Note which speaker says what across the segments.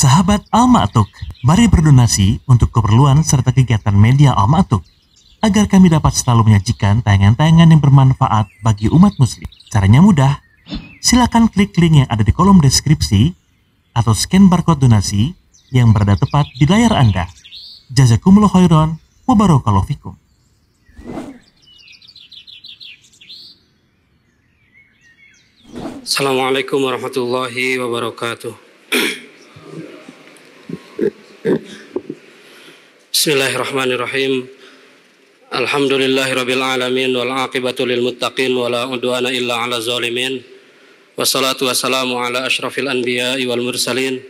Speaker 1: Sahabat Al-Ma'tuk, mari berdonasi untuk keperluan serta kegiatan media Al-Ma'tuk agar kami dapat selalu menyajikan tayangan-tayangan yang bermanfaat bagi umat muslim. Caranya mudah, silakan klik link yang ada di kolom deskripsi atau scan barcode donasi yang berada tepat di layar Anda. Jazakumullah khairan wa barakallahu fikum.
Speaker 2: Assalamualaikum warahmatullahi wabarakatuh. Bismillahirrahmanirrahim. Alhamdulillahirabbil alamin wal aqibatu lil muttaqin wala udwana illa 'alal zalimin. Wassalatu wassalamu ala asyrafil anbiya'i wal mursalin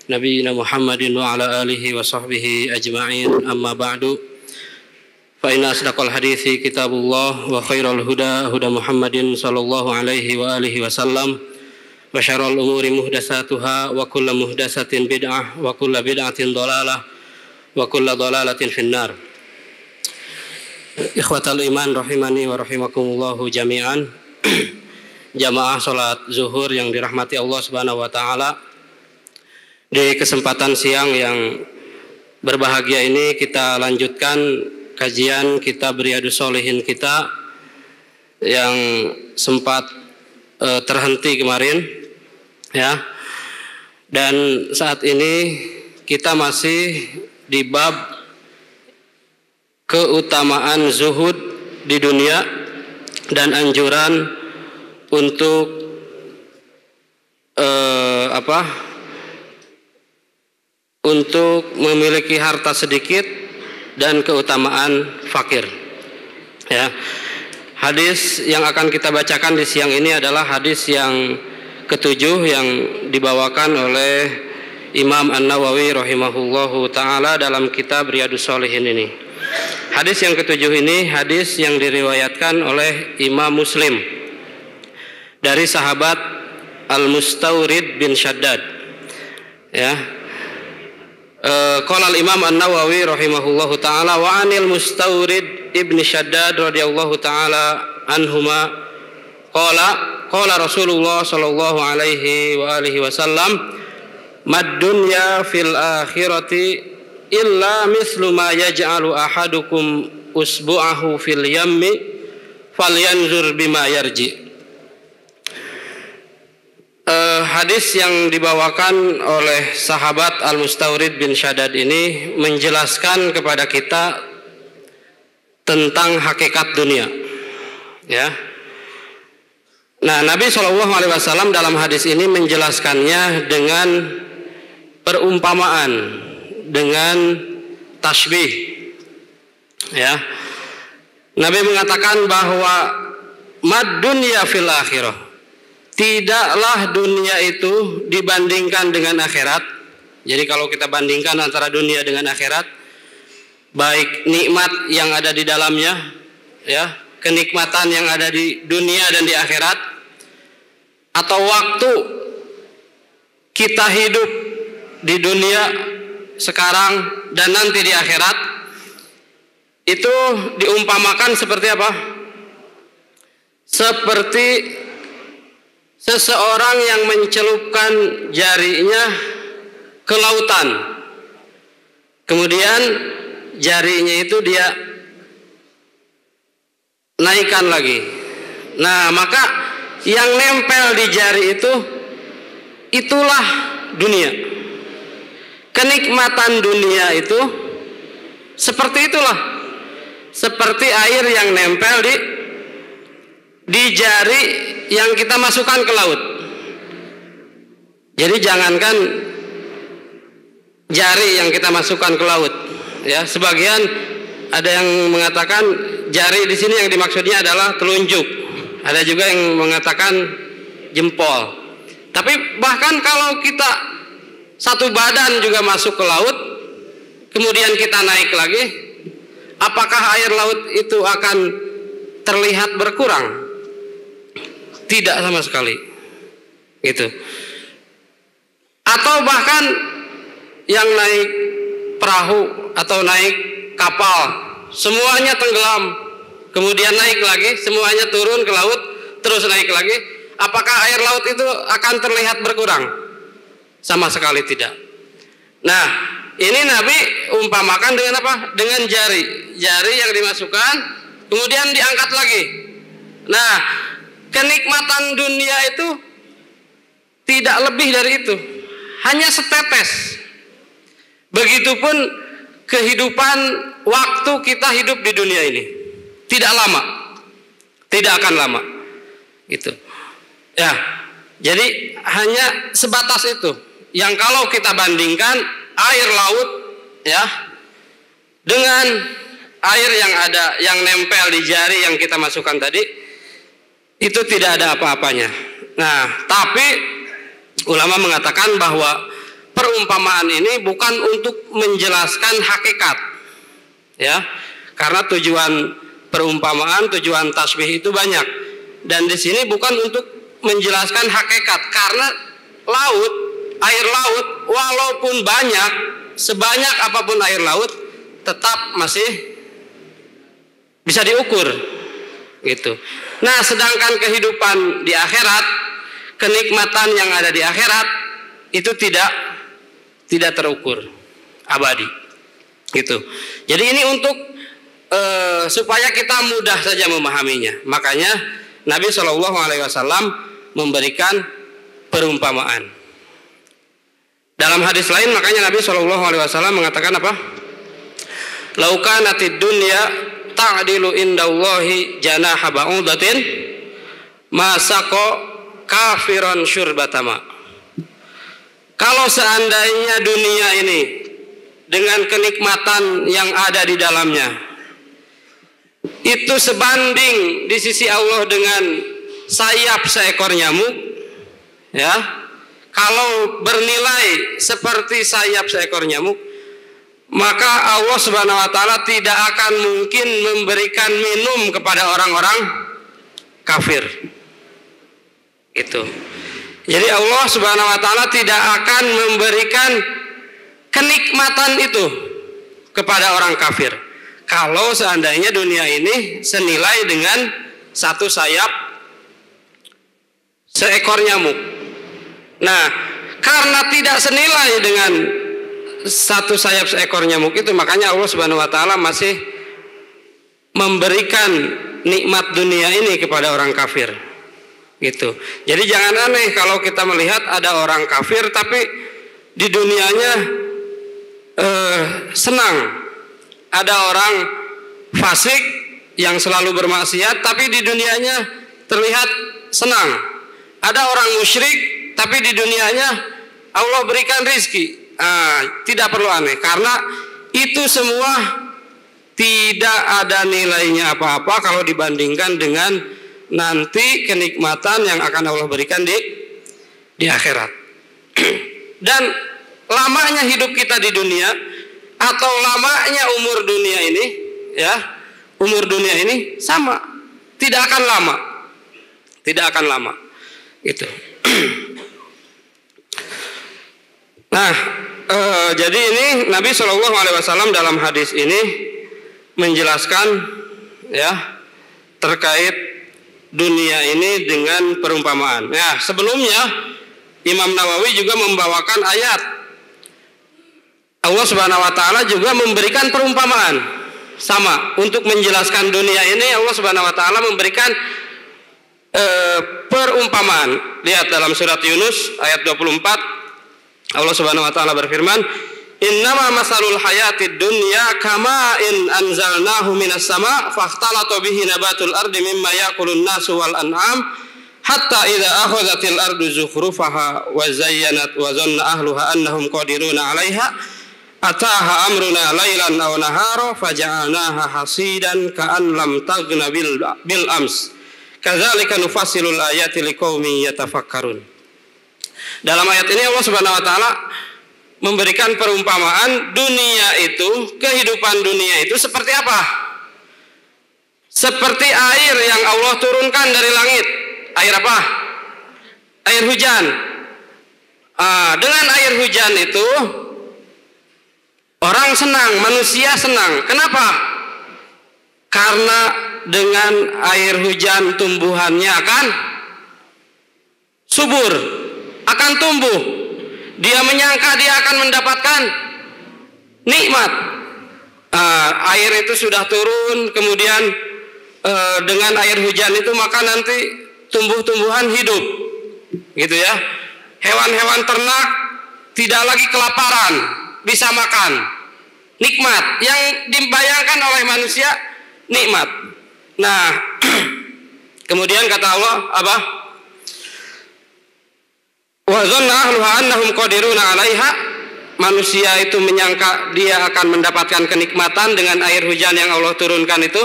Speaker 2: nabiyina Muhammadin wa ala alihi wa sahbihi ajma'in. Amma ba'du. Fa inna asdaqal hadithi kitabullah wa khairal huda huda Muhammadin sallallahu alaihi wa alihi wasallam wa syarrul umuri muhdatsatuha wa kullu muhdatsatin bid'ah wa kullu bid'atin dhalalah wa kullu dhalalatin finnar. Ikhwatal iman rahimani wa rahimakumullahu jami'an. Jamaah salat zuhur yang dirahmati Allah Subhanahu wa taala. Di kesempatan siang yang berbahagia ini kita lanjutkan kajian kitab Riyadhus Shalihin kita yang sempat terhenti kemarin ya. Dan saat ini kita masih di bab keutamaan zuhud di dunia dan anjuran untuk untuk memiliki harta sedikit dan keutamaan fakir. Ya. Hadis yang akan kita bacakan di siang ini adalah hadis yang ketujuh yang dibawakan oleh Imam An-Nawawi rahimahullahu ta'ala dalam kitab Riyadhus Shalihin ini. Hadis yang ketujuh ini hadis yang diriwayatkan oleh Imam Muslim dari sahabat Al-Mustawrid bin Shaddad. Ya. Qala al-Imam An-Nawawi rahimahullahu ta'ala wa 'anil Mustawrid ibn Shaddad radhiyallahu ta'ala anhuma qala Rasulullah sallallahu alaihi wa alihi wasallam mad dunya fil akhirati illa mislu ma yaj'alu ahadukum usbu'ahu fil yammi falyanzur bima yarji. Hadis yang dibawakan oleh sahabat Al-Mustawrid bin Shaddad ini menjelaskan kepada kita tentang hakikat dunia. Ya. Nah, Nabi SAW dalam hadis ini menjelaskannya dengan perumpamaan, dengan tasbih. Ya. Nabi mengatakan bahwa mad dunya fil akhirah, tidaklah dunia itu dibandingkan dengan akhirat. Jadi kalau kita bandingkan antara dunia dengan akhirat, baik nikmat yang ada di dalamnya, ya, kenikmatan yang ada di dunia dan di akhirat, atau waktu kita hidup di dunia sekarang dan nanti di akhirat, itu diumpamakan seperti apa? Seperti seseorang yang mencelupkan jarinya ke lautan, kemudian jarinya itu dia naikkan lagi. Nah, maka yang nempel di jari itu itulah dunia. Kenikmatan dunia itu seperti itulah, seperti air yang nempel di jari yang kita masukkan ke laut. Jadi jangankan jari yang kita masukkan ke laut, ya. Sebagian ada yang mengatakan jari di sini yang dimaksudnya adalah telunjuk. Ada juga yang mengatakan jempol. Tapi bahkan kalau kita satu badan juga masuk ke laut, kemudian kita naik lagi, apakah air laut itu akan terlihat berkurang? Tidak sama sekali. Gitu. Atau bahkan yang naik perahu atau naik kapal, semuanya tenggelam, kemudian naik lagi, semuanya turun ke laut, terus naik lagi, apakah air laut itu akan terlihat berkurang? Sama sekali tidak. Nah, ini Nabi umpamakan dengan apa? Dengan jari. Jari yang dimasukkan, kemudian diangkat lagi. Nah, kenikmatan dunia itu tidak lebih dari itu. Hanya setetes. Begitupun kehidupan waktu kita hidup di dunia ini. Tidak lama. Tidak akan lama. Gitu. Ya. Jadi hanya sebatas itu. Yang kalau kita bandingkan air laut ya dengan air yang ada yang nempel di jari yang kita masukkan tadi, itu tidak ada apa-apanya. Nah, tapi ulama mengatakan bahwa perumpamaan ini bukan untuk menjelaskan hakikat. Ya. Karena tujuan perumpamaan, tujuan tasbih itu banyak. Dan di sini bukan untuk menjelaskan hakikat, karena laut, air laut walaupun banyak, sebanyak apapun air laut tetap masih bisa diukur gitu. Nah, sedangkan kehidupan di akhirat, kenikmatan yang ada di akhirat itu tidak terukur, abadi gitu. Jadi ini untuk supaya kita mudah saja memahaminya. Makanya Nabi SAW memberikan perumpamaan. Dalam hadis lain makanya Nabi SAW mengatakan apa? Laukanatid dunya ta'dilu indallahi janaha ba'udatin masaqo kafiran syurbatama. Kalau seandainya dunia ini dengan kenikmatan yang ada di dalamnya itu sebanding di sisi Allah dengan sayap seekor nyamuk, ya, kalau bernilai seperti sayap seekor nyamuk, maka Allah Subhanahu wa taala tidak akan mungkin memberikan minum kepada orang-orang kafir. Itu. Jadi Allah Subhanahu wa taala tidak akan memberikan kenikmatan itu kepada orang kafir. Kalau seandainya dunia ini senilai dengan satu sayap seekor nyamuk. Nah, karena tidak senilai dengan satu sayap seekor nyamuk itu, makanya Allah Subhanahu wa taala masih memberikan nikmat dunia ini kepada orang kafir. Gitu. Jadi jangan aneh kalau kita melihat ada orang kafir tapi di dunianya senang. Ada orang fasik yang selalu bermaksiat tapi di dunianya terlihat senang. Ada orang musyrik tapi di dunianya Allah berikan rizki. Tidak perlu aneh, karena itu semua tidak ada nilainya apa-apa kalau dibandingkan dengan nanti kenikmatan yang akan Allah berikan di akhirat. Dan lamanya hidup kita di dunia atau lamanya umur dunia ini, ya, umur dunia ini sama, tidak akan lama, gitu. Nah, jadi ini Nabi SAW dalam hadis ini menjelaskan, ya, terkait dunia ini dengan perumpamaan. Ya, sebelumnya Imam Nawawi juga membawakan ayat. Allah Subhanahu wa taala juga memberikan perumpamaan. Sama, untuk menjelaskan dunia ini Allah Subhanahu wa taala memberikan perumpamaan. Lihat dalam surat Yunus ayat 24, Allah Subhanahu wa taala berfirman, "Innama masalul hayatid dunya kama'in anzalnahu minas sama' fakhtalata bihi nabatul ardi mimma ya'kulun nasu wal an'am hatta idza akhadhatil ardu zukhrufaha wa zayyanat wa zanna ahluha annahum qadiruna 'alaiha ataha amruna lailan aw nahara faja'alnaha hasidan ka'an lam taghna bil ams kadzalika nufassilul ayati liqaumin yatafakkarun." Dalam ayat ini Allah Subhanahu wa taala memberikan perumpamaan dunia itu, kehidupan dunia itu seperti apa? Seperti air yang Allah turunkan dari langit. Air apa? Air hujan. Dengan air hujan itu orang senang, manusia senang. Kenapa? Karena dengan air hujan tumbuhannya akan subur, akan tumbuh. Dia menyangka dia akan mendapatkan nikmat. Air itu sudah turun, kemudian dengan air hujan itu maka nanti tumbuh-tumbuhan hidup, gitu ya. Hewan-hewan ternak tidak lagi kelaparan, bisa makan. Nikmat yang dibayangkan oleh manusia, nikmat. Nah, kemudian kata Allah apa? Wa dhanna ahluha annahum qadiruna 'alaiha. Manusia itu menyangka dia akan mendapatkan kenikmatan dengan air hujan yang Allah turunkan itu,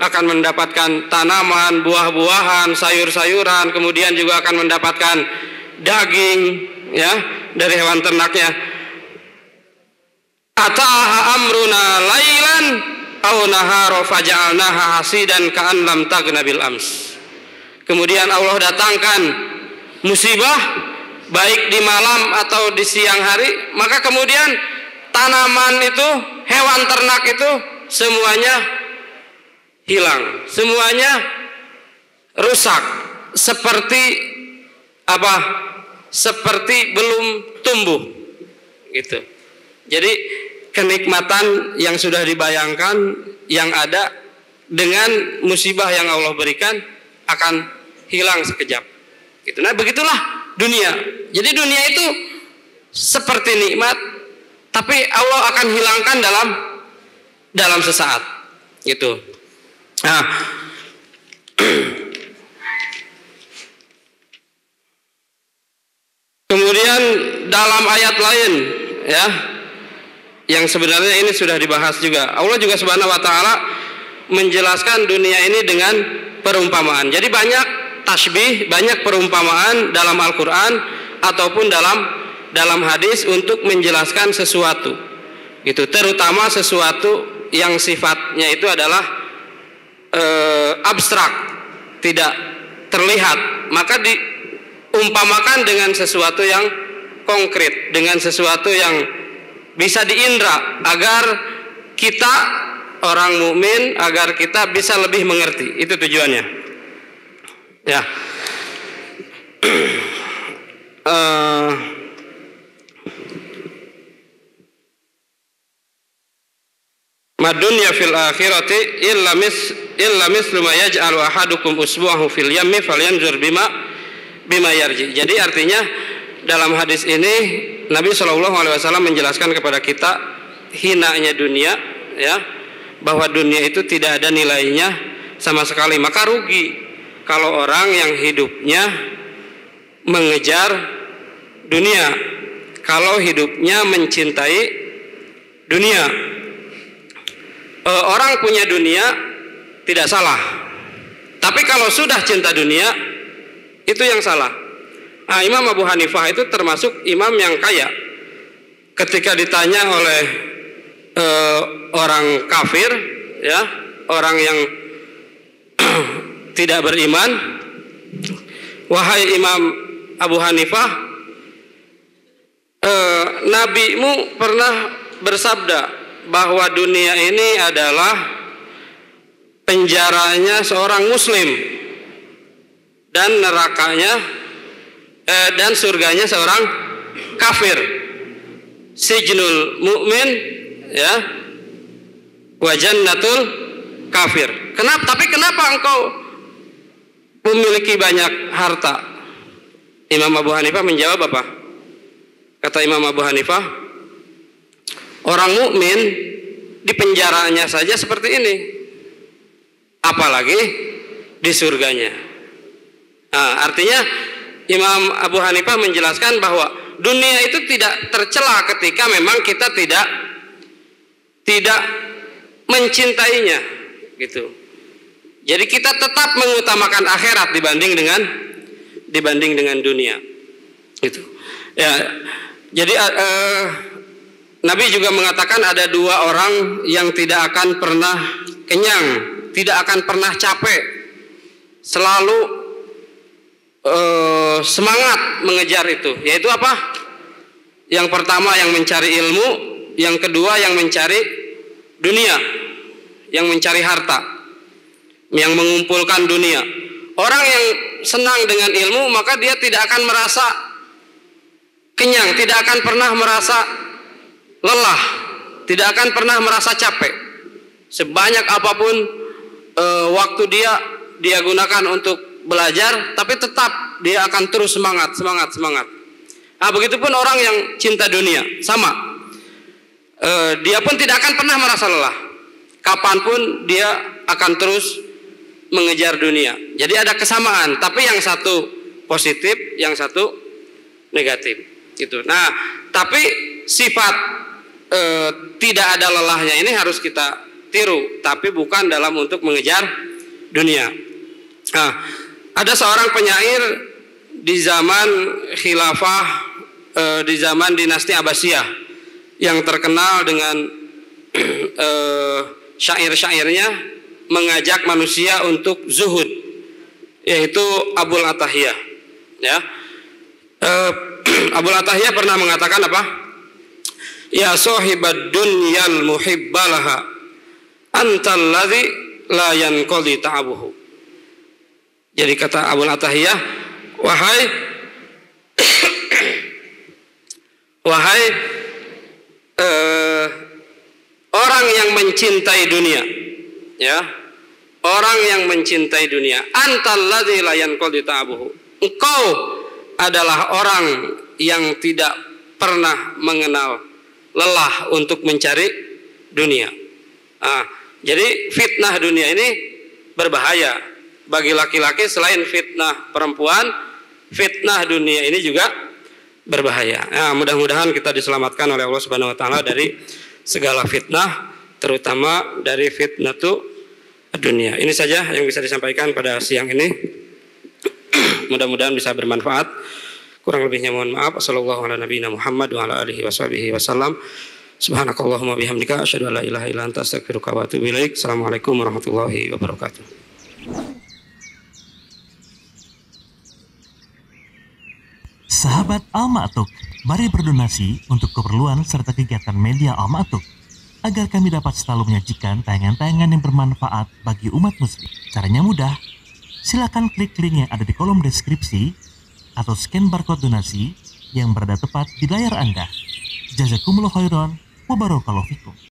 Speaker 2: akan mendapatkan tanaman, buah-buahan, sayur-sayuran, kemudian juga akan mendapatkan daging ya dari hewan ternaknya. Ataha amruna lailan aw nahara faja'alnaha hasidan ka'an lam taghna bil ams. Kemudian Allah datangkan musibah baik di malam atau di siang hari, maka kemudian tanaman itu, hewan ternak itu semuanya hilang, semuanya rusak, seperti apa? Seperti belum tumbuh, gitu. Jadi kenikmatan yang sudah dibayangkan yang ada dengan musibah yang Allah berikan akan hilang sekejap. Gitu. Nah, begitulah dunia. Jadi dunia itu seperti nikmat, tapi Allah akan hilangkan dalam sesaat. Gitu. Nah, kemudian dalam ayat lain ya, yang sebenarnya ini sudah dibahas juga, Allah juga Subhanahu wa taala menjelaskan dunia ini dengan perumpamaan. Jadi banyak tasbih, banyak perumpamaan dalam Al-Quran ataupun dalam hadis untuk menjelaskan sesuatu. Itu terutama sesuatu yang sifatnya itu adalah abstrak, tidak terlihat, maka diumpamakan dengan sesuatu yang konkret, dengan sesuatu yang bisa diindra, agar kita orang mukmin, agar kita bisa lebih mengerti. Itu tujuannya. Ya, madunya fil akhirati illa mislu ma yaj'alu ahadukum usbu'ahu fil yammi falyanzur bima yarji. Jadi artinya dalam hadis ini Nabi SAW menjelaskan kepada kita hinanya dunia, ya, bahwa dunia itu tidak ada nilainya sama sekali. Maka rugi kalau orang yang hidupnya mengejar dunia, kalau hidupnya mencintai dunia. Orang punya dunia tidak salah, tapi kalau sudah cinta dunia itu yang salah. Nah, Imam Abu Hanifah itu termasuk imam yang kaya. Ketika ditanya oleh orang kafir, ya, orang yang tidak beriman, wahai Imam Abu Hanifah, nabimu pernah bersabda bahwa dunia ini adalah penjaranya seorang muslim dan nerakanya dan surganya seorang kafir. Sijnul mu'min, ya, wa jannatul kafir. Tapi kenapa engkau memiliki banyak harta? Imam Abu Hanifah menjawab apa? Kata Imam Abu Hanifah, orang mukmin di penjaranya saja seperti ini, apalagi di surganya. Nah, artinya Imam Abu Hanifah menjelaskan bahwa dunia itu tidak tercela ketika memang kita tidak mencintainya, gitu. Jadi kita tetap mengutamakan akhirat dibanding dengan dunia. Gitu. Ya, jadi Nabi juga mengatakan ada dua orang yang tidak akan pernah kenyang, tidak akan pernah capek, selalu semangat mengejar itu. Yaitu apa? Yang pertama yang mencari ilmu, yang kedua yang mencari dunia, yang mencari harta, yang mengumpulkan dunia. Orang yang senang dengan ilmu, maka dia tidak akan merasa kenyang, tidak akan pernah merasa lelah, tidak akan pernah merasa capek. Sebanyak apapun waktu dia gunakan untuk belajar, tapi tetap dia akan terus semangat. Nah, begitupun orang yang cinta dunia, sama. Dia pun tidak akan pernah merasa lelah. Kapanpun dia akan terus mengejar dunia. Jadi ada kesamaan, tapi yang satu positif, yang satu negatif. Gitu. Nah, tapi sifat tidak ada lelahnya ini harus kita tiru, tapi bukan dalam untuk mengejar dunia. Nah, ada seorang penyair di zaman khilafah, di zaman dinasti Abbasiyah yang terkenal dengan syair-syairnya mengajak manusia untuk zuhud, yaitu Abul Atahiyah. Ya, Abul Atahiyah pernah mengatakan apa? Ya sahibad dunyal muhibbalaha antal ladzi la yanqadi ta'abuhu. Jadi kata Abul Atahiyah, wahai orang yang mencintai dunia, ya, orang yang mencintai dunia, antal ladzi la yanqadi ta'abuhu. Engkau adalah orang yang tidak pernah mengenal lelah untuk mencari dunia. Jadi fitnah dunia ini berbahaya bagi laki-laki. Selain fitnah perempuan, fitnah dunia ini juga berbahaya. Mudah-mudahan kita diselamatkan oleh Allah Subhanahu wa taala dari segala fitnah, terutama dari fitnatu dunia. Ini saja yang bisa disampaikan pada siang ini. Mudah-mudahan bisa bermanfaat. Kurang lebihnya mohon maaf. Wassallallahu ala nabiyina Muhammad wa ala alihi washabihi wasallam. Subhanakallahumma bihamdika asyhadu an la ilaha illa anta astaghfiruka wa atubu ilaik. Assalamualaikum warahmatullahi wabarakatuh.
Speaker 1: Sahabat Al-Ma'tuk, mari berdonasi untuk keperluan serta kegiatan media Al-Ma'tuk agar kami dapat selalu menyajikan tayangan-tayangan yang bermanfaat bagi umat muslim. Caranya mudah. Silakan klik link yang ada di kolom deskripsi atau scan barcode donasi yang berada tepat di layar Anda. Jazakumullah khairan wa barakallahu fikum.